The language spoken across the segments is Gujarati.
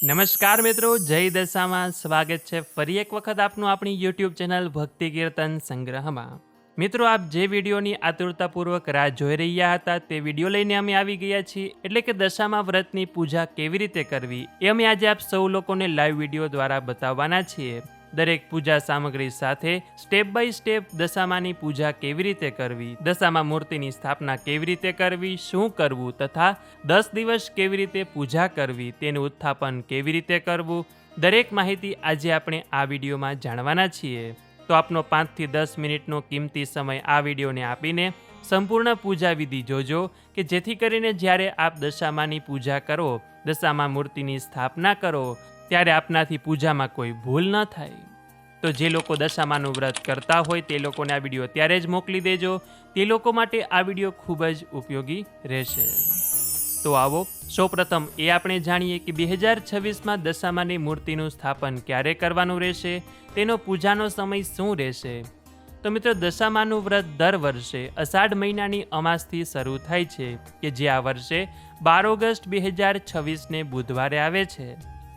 નમસ્કાર મિત્રો, જય દશામાં સ્વાગત છે ફરી એક વખત આપનું આપણી યુટ્યુબ ચેનલ ભક્તિ કીર્તન સંગ્રહમાં. મિત્રો, આપ જે વિડીયોની આતુરતાપૂર્વક રાહ જોઈ રહ્યા હતા તે વિડીયો લઈને અમે આવી ગયા છીએ, એટલે કે દશામા વ્રતની પૂજા કેવી રીતે કરવી એ અમે આજે આપ સૌ લોકોને લાઈવ વિડીયો દ્વારા બતાવવાના છીએ. દરેક પૂજા સામગ્રી સાથે સ્ટેપ બાય સ્ટેપ દશામાની પૂજા કેવી રીતે કરવી, દશામા મૂર્તિની સ્થાપના કેવી રીતે કરવી, શું કરવું તથા 10 દિવસ કેવી રીતે પૂજા કરવી, તેનું ઉત્થાપન કેવી રીતે કરવું, દરેક માહિતી આજે આપણે આ વિડીયોમાં જાણવાના છીએ. તો આપનો 5 થી 10 મિનિટનો કિંમતી સમય આ વિડીયોને આપીને સંપૂર્ણ પૂજા વિધિ જોજો, કે જેથી કરીને જ્યારે આપ દશામાની પૂજા કરો, દશામા મૂર્તિની સ્થાપના કરો, ત્યારે આપનાથી પૂજામાં કોઈ ભૂલ ન થાય. તો જે લોકો દશામાનું વ્રત કરતા હોય તે લોકોને આ વિડીયો ત્યારે જ મોકલી દેજો. તે લોકો માટે આ વિડીયો ખૂબ જ ઉપયોગી રહેશે. તો આવો સૌપ્રથમ એ આપણે જાણીએ કે 2026માં દશામાની મૂર્તિનું સ્થાપન ક્યારે કરવાનું રહેશે, તેનો પૂજાનો સમય શું રહેશે. તો મિત્રો, દશામાનું વ્રત દર વર્ષે અષાઢ મહિનાની અમાસથી શરૂ થાય છે, કે જે આ વર્ષે 12 ઓગસ્ટ 2026ને બુધવારે આવે છે.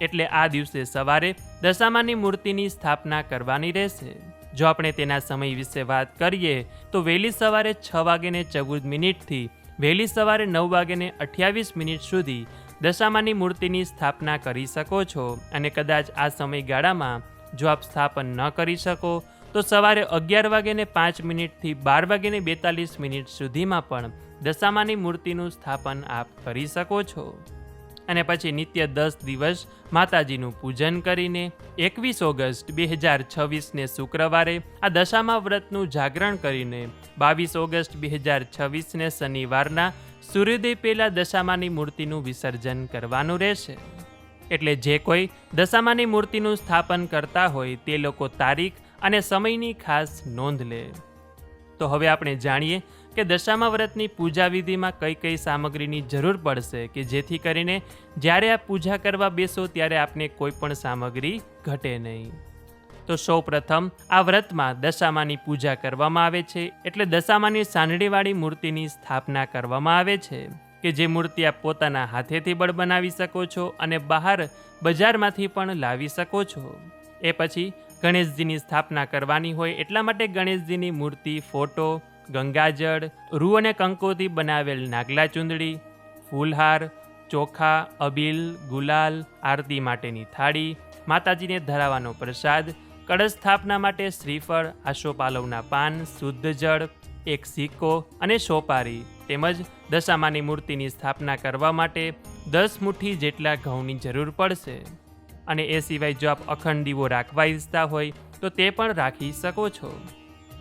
એટલે આ દિવસે સવારે દશામાની મૂર્તિની સ્થાપના કરવાની રહેશે. જો આપણે તેના સમય વિશે વાત કરીએ તો વહેલી સવારે 6:14 થી વહેલી સવારે 9:28 સુધી દશામાની મૂર્તિની સ્થાપના કરી શકો છો. અને કદાચ આ સમયગાળામાં જો આપ સ્થાપન ન કરી શકો તો સવારે 11:05 થી 12:42 સુધીમાં પણ દશામાની મૂર્તિનું સ્થાપન આપ કરી શકો છો. અને પછી નિત્ય 10 દિવસ માતાજીનું પૂજન કરીને 21 ઓગસ્ટ 2026ને શુક્રવારે આ દશામા વ્રતનું જાગરણ કરીને 22 ઓગસ્ટ 2026ને શનિવારના સૂર્યોદય પહેલાં દશામાની મૂર્તિનું વિસર્જન કરવાનું રહેશે. એટલે જે કોઈ દશામાની મૂર્તિનું સ્થાપન કરતા હોય તે લોકો તારીખ અને સમયની ખાસ નોંધ લે. તો હવે આપણે જાણીએ કે દશામા વ્રતની પૂજા વિધિમાં કઈ કઈ સામગ્રીની જરૂર પડશે, કે જેથી કરીને જ્યારે આપ પૂજા કરવા બેસો ત્યારે આપને કોઈ પણ સામગ્રી ઘટે નહીં. તો સૌ પ્રથમ આ વ્રતમાં દશામાની પૂજા કરવામાં આવે છે, એટલે દશામાની સાંડળીવાળી મૂર્તિની સ્થાપના કરવામાં આવે છે, કે જે મૂર્તિ આપ પોતાના હાથેથી પણ બનાવી શકો છો અને બહાર બજારમાંથી પણ લાવી શકો છો. એ પછી ગણેશજીની સ્થાપના કરવાની હોય, એટલા માટે ગણેશજીની મૂર્તિ, ફોટો, ગંગાજળ, રૂ અને કંકોથી બનાવેલ નાગલા ચૂંદડી, ફૂલહાર, ચોખા, અબીલ, ગુલાલ, આરતી માટેની થાળી, માતાજીને ધરાવવાનો પ્રસાદ, કળશ સ્થાપના માટે શ્રીફળ, આસોપાલવના પાન, શુદ્ધ જળ, એક સિક્કો અને સોપારી, તેમજ દશામાની મૂર્તિની સ્થાપના કરવા માટે 10 મુઠ્ઠી જેટલા ઘઉંની જરૂર પડશે. અને એ સિવાય જો આપ અખંડ દીવો રાખવા ઈચ્છતા હોય તો તે પણ રાખી શકો છો.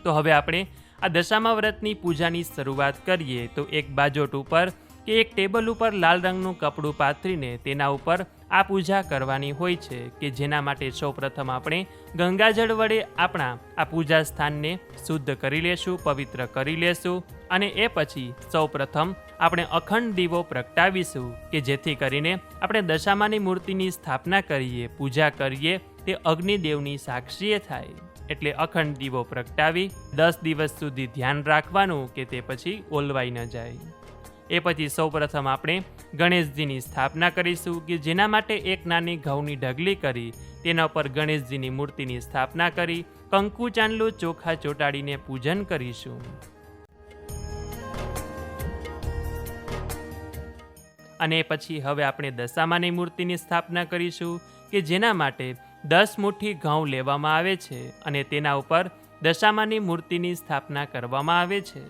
તો હવે આપણે આ દશામા વ્રતની પૂજાની શરૂઆત કરીએ. તો એક બાજોટ ઉપર કે એક ટેબલ ઉપર લાલ રંગનું કપડું પાથરીને તેના ઉપર આ પૂજા કરવાની હોય છે, કે જેના માટે સૌપ્રથમ આપણે ગંગાજળ વડે આપણા આ પૂજા સ્થાનને શુદ્ધ કરી લેશું, પવિત્ર કરી લેશું. અને એ પછી સૌપ્રથમ આપણે અખંડ દીવો પ્રગટાવીશું, કે જેથી કરીને આપણે દશામાની મૂર્તિની સ્થાપના કરીએ, પૂજા કરીએ તે અગ્નિદેવની સાક્ષીએ થાય. એટલે અખંડ દીવો પ્રગટાવી 10 દિવસ સુધી ધ્યાન રાખવાનું કે તે પછી ઓલવાઈ ન જાય. એ પછી સૌપ્રથમ આપણે ગણેશજીની સ્થાપના કરીશું, કે જેના માટે એક નાની ઘઉંની ઢગલી કરી તેના ઉપર ગણેશજીની મૂર્તિની સ્થાપના કરી કંકુ ચાંદલો ચોખા ચોંટાડીને પૂજન કરીશું. અને પછી હવે આપણે દશામાની મૂર્તિની સ્થાપના કરીશું, કે જેના માટે 10 મુઠ્ઠી ઘઉં લેવામાં આવે છે અને તેના ઉપર દશામાની મૂર્તિની સ્થાપના કરવામાં આવે છે.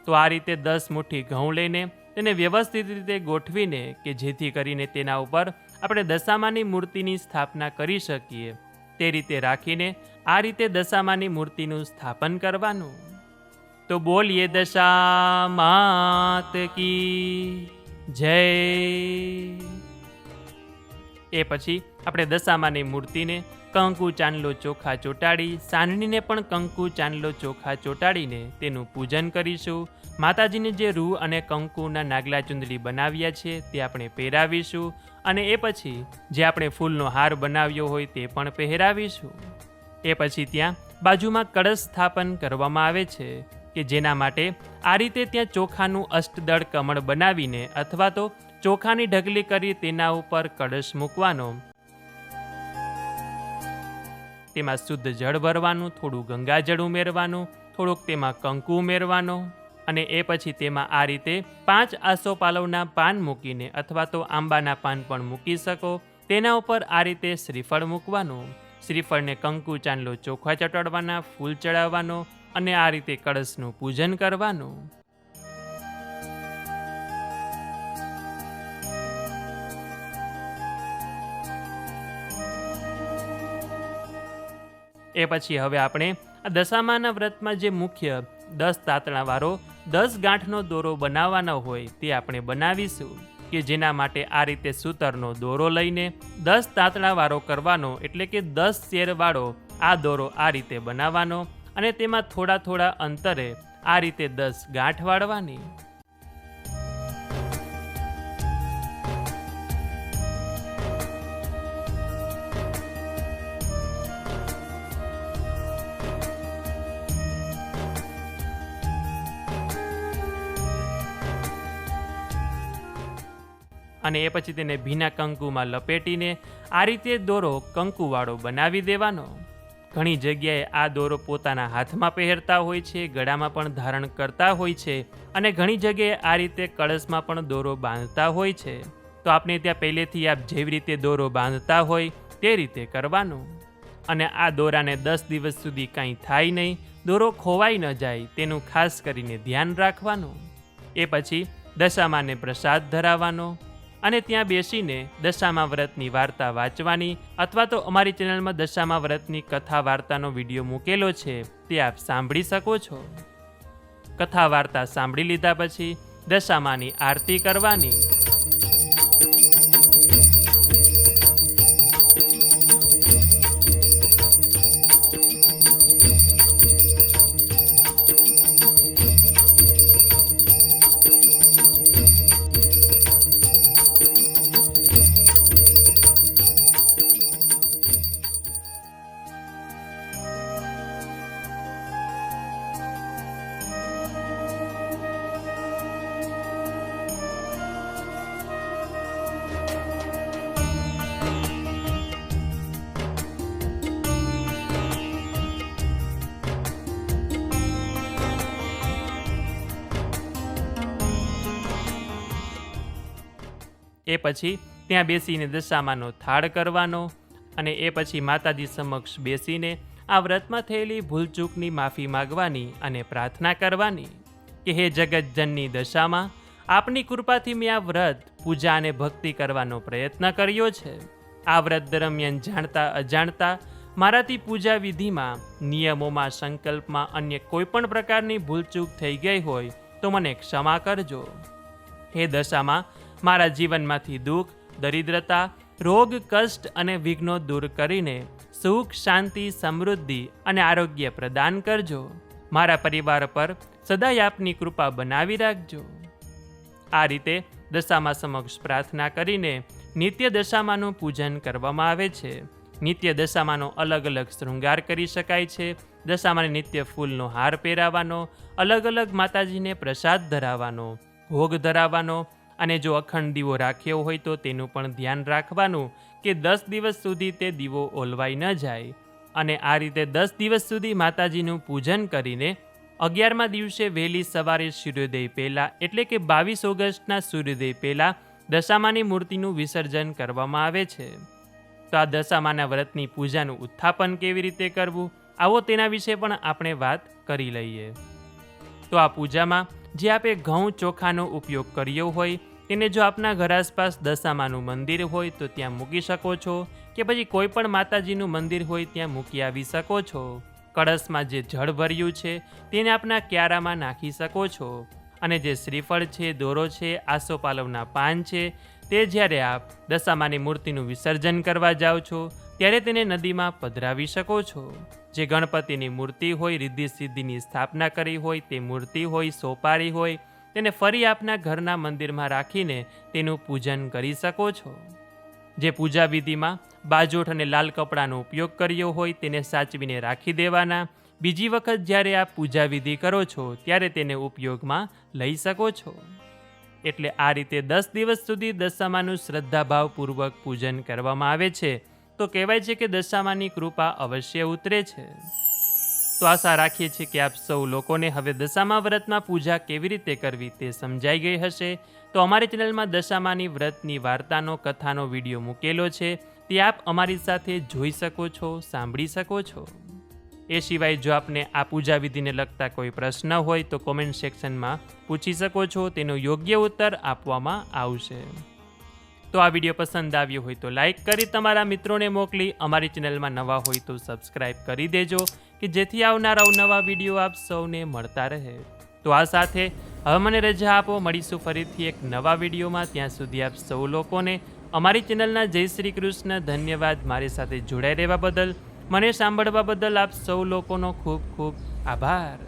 તો આ રીતે 10 મુઠ્ઠી ઘઉં લઈને તેને વ્યવસ્થિત રીતે ગોઠવીને, કે જેથી કરીને તેના ઉપર આપણે દશામાની મૂર્તિની સ્થાપના કરી શકીએ, તે રીતે રાખીને આ રીતે દશામાની મૂર્તિનું સ્થાપન કરવાનું. તો બોલીએ દશા માત કી જય. એ પછી આપણે દશામાની મૂર્તિને કંકુ ચાંદલો ચોખા ચોંટાડી, સાનડીને પણ કંકુ ચાંદલો ચોખા ચોંટાડીને તેનું પૂજન કરીશું. માતાજીને જે રૂ અને કંકુના નાગલા ચૂંદડી બનાવ્યા છે તે આપણે પહેરાવીશું. અને એ પછી જે આપણે ફૂલનો હાર બનાવ્યો હોય તે પણ પહેરાવીશું. એ પછી ત્યાં બાજુમાં કળશ સ્થાપન કરવામાં આવે છે, કે જેના માટે આ રીતે ત્યાં ચોખાનું અષ્ટદળ કમળ બનાવીને અથવા તો ચોખાની ઢગલી કરી તેના ઉપર કળશ મૂકવાનો, તેમાં શુદ્ધ જળ ભરવાનું, થોડું ગંગાજળ ઉમેરવાનું, થોડુંક તેમાં કંકુ ઉમેરવાનો અને એ પછી તેમાં આ રીતે 5 આસોપાલવના પાન મૂકીને અથવા તો આંબાના પાન પણ મૂકી શકો. તેના ઉપર આ રીતે શ્રીફળ મૂકવાનું. શ્રીફળને કંકુ ચાંદલો ચોખા ચટાડવાના, ફૂલ ચડાવવાનો અને આ રીતે કળશનું પૂજન કરવાનું. એ પછી હવે આપણે આ દશામાના વ્રતમાં જે મુખ્ય 10 તાતણાવાળો 10 ગાંઠનો દોરો બનાવવાનો હોય તે આપણે બનાવીશું, કે જેના માટે આ રીતે સૂતરનો દોરો લઈને 10 તાતણાવાળો કરવાનો, એટલે કે 10 શેરવાળો આ દોરો આ રીતે બનાવવાનો અને તેમાં થોડા થોડા અંતરે આ રીતે 10 ગાંઠ વાળવાની. અને એ પછી તેને ભીના કંકુમાં લપેટીને આ રીતે દોરો કંકુવાળો બનાવી દેવાનો. ઘણી જગ્યાએ આ દોરો પોતાના હાથમાં પહેરતા હોય છે, ગળામાં પણ ધારણ કરતા હોય છે અને ઘણી જગ્યાએ આ રીતે કળશમાં પણ દોરો બાંધતા હોય છે. તો આપણે ત્યાં પહેલેથી આપ જેવી રીતે દોરો બાંધતા હોય તે રીતે કરવાનું. અને આ દોરાને 10 દિવસ સુધી કાંઈ થાય નહીં, દોરો ખોવાઈ ન જાય તેનું ખાસ કરીને ધ્યાન રાખવાનું. એ પછી દશામાને પ્રસાદ ધરાવવાનો અને ત્યાં બેસીને દશામા વ્રતની વાર્તા વાંચવાની, અથવા તો અમારી ચેનલમાં દશામા વ્રતની કથા વાર્તાનો વિડીયો મૂકેલો છે, તે આપ સાંભળી શકો છો. કથા વાર્તા સાંભળી લીધા પછી દશામાની આરતી કરવાની. એ પછી ત્યાં બેસીને દશામાનો થાળ કરવાનો અને એ પછી માતાજી સમક્ષ બેસીને આ વ્રતમાં થયેલી ભૂલચૂકની માફી માગવાની અને પ્રાર્થના કરવાની કે હે જગતજનની દશામાં, આપની કૃપાથી મેં આ વ્રત, પૂજા અને ભક્તિ કરવાનો પ્રયત્ન કર્યો છે. આ વ્રત દરમિયાન જાણતા અજાણતા મારાથી પૂજા વિધિમાં, નિયમોમાં, સંકલ્પમાં અન્ય કોઈ પણ પ્રકારની ભૂલચૂક થઈ ગઈ હોય તો મને ક્ષમા કરજો. હે દશામાં, મારા જીવનમાંથી દુઃખ, દરિદ્રતા, રોગ, કષ્ટ અને વિઘ્નો દૂર કરીને સુખ, શાંતિ, સમૃદ્ધિ અને આરોગ્ય પ્રદાન કરજો. મારા પરિવાર પર સદાય આપની કૃપા બનાવી રાખજો. આ રીતે દશામા સમક્ષ પ્રાર્થના કરીને નિત્ય દશામાનું પૂજન કરવામાં આવે છે. નિત્ય દશામાનો અલગ અલગ શૃંગાર કરી શકાય છે. દશામાને નિત્ય ફૂલનો હાર પહેરાવાનો, અલગ અલગ માતાજીને પ્રસાદ ધરાવવાનો, ભોગ ધરાવવાનો અને જો અખંડ દીવો રાખ્યો હોય તો તેનું પણ ધ્યાન રાખવાનું કે 10 દિવસ સુધી તે દીવો ઓલવાઈ ન જાય. અને આ રીતે 10 દિવસ સુધી માતાજીનું પૂજન કરીને 11મા દિવસે વહેલી સવારે સૂર્યોદય પહેલાં, એટલે કે 22 ઓગસ્ટના સૂર્યોદય પહેલાં દશામાની મૂર્તિનું વિસર્જન કરવામાં આવે છે. તો આ દશામાના વ્રતની પૂજાનું ઉત્થાપન કેવી રીતે કરવું, આવો તેના વિશે પણ આપણે વાત કરી લઈએ. તો આ પૂજામાં જે આપે ઘઉં ચોખાનો ઉપયોગ કર્યો હોય તેને જો આપના ઘર આસપાસ દશામાનું મંદિર હોય તો ત્યાં મૂકી શકો છો, કે પછી કોઈ પણ માતાજીનું મંદિર હોય ત્યાં મૂકી આવી શકો છો. કળશમાં જે જળ ભર્યું છે તેને આપના ક્યારામાં નાખી શકો છો અને જે શ્રીફળ છે, દોરો છે, આસોપાલવના પાન છે તે જ્યારે આપ દશામાની મૂર્તિનું વિસર્જન કરવા જાઓ છો ત્યારે તેને નદીમાં પધરાવી શકો છો. જે ગણપતિની મૂર્તિ હોય, રિદ્ધિ સિદ્ધિની સ્થાપના કરી હોય તે મૂર્તિ હોય, સોપારી હોય, તેને ફરી આપના ઘરના મંદિરમાં રાખીને તેનું પૂજન કરી શકો છો. જે પૂજા વિધિમાં બાજોઠ અને લાલ કપડાનો ઉપયોગ કર્યો હોય તેને સાચવીને રાખી દેવાના. બીજી વખત જ્યારે આપ પૂજા વિધિ કરો છો ત્યારે તેને ઉપયોગમાં લઈ શકો છો. એટલે આ રીતે 10 દિવસ સુધી દશામાનું શ્રદ્ધાભાવપૂર્વક પૂજન કરવામાં આવે છે. તો કહેવાય છે કે દશામાની કૃપા અવશ્ય ઉતરે છે. તો આશા રાખીએ છીએ કે આપ સૌ લોકોને હવે દશામા વ્રતમાં પૂજા કેવી રીતે કરવી તે સમજાઈ ગઈ હશે. તો અમારી ચેનલમાં દશામાની વ્રતની વાર્તાનો કથાનો વિડીયો મૂકેલો છે, તે આપ અમારી સાથે જોઈ શકો છો, સાંભળી શકો છો. એ સિવાય જો આપને આ પૂજા વિધિને લગતા કોઈ પ્રશ્ન હોય તો કોમેન્ટ સેક્શનમાં પૂછી શકો છો, તેનો યોગ્ય ઉત્તર આપવામાં આવશે. તો આ વિડીયો પસંદ આવ્યો હોય તો લાઈક કરી તમારા મિત્રોને મોકલી, અમારી ચેનલમાં નવા હોય તો સબસ્ક્રાઈબ કરી દેજો કે જેથી આવનારા નવા વિડીયો આપ સૌને મળતા રહે. તો આ સાથે હવે મને રજા આપો, મળીશું ફરીથી એક નવા વિડીયોમાં. ત્યાં સુધી આપ સૌ લોકોને અમારી ચેનલના જય શ્રી કૃષ્ણ. ધન્યવાદ મારી સાથે જોડાઈ રહેવા બદલ, મને સાંભળવા બદલ આપ સૌ લોકોનો ખૂબ ખૂબ આભાર.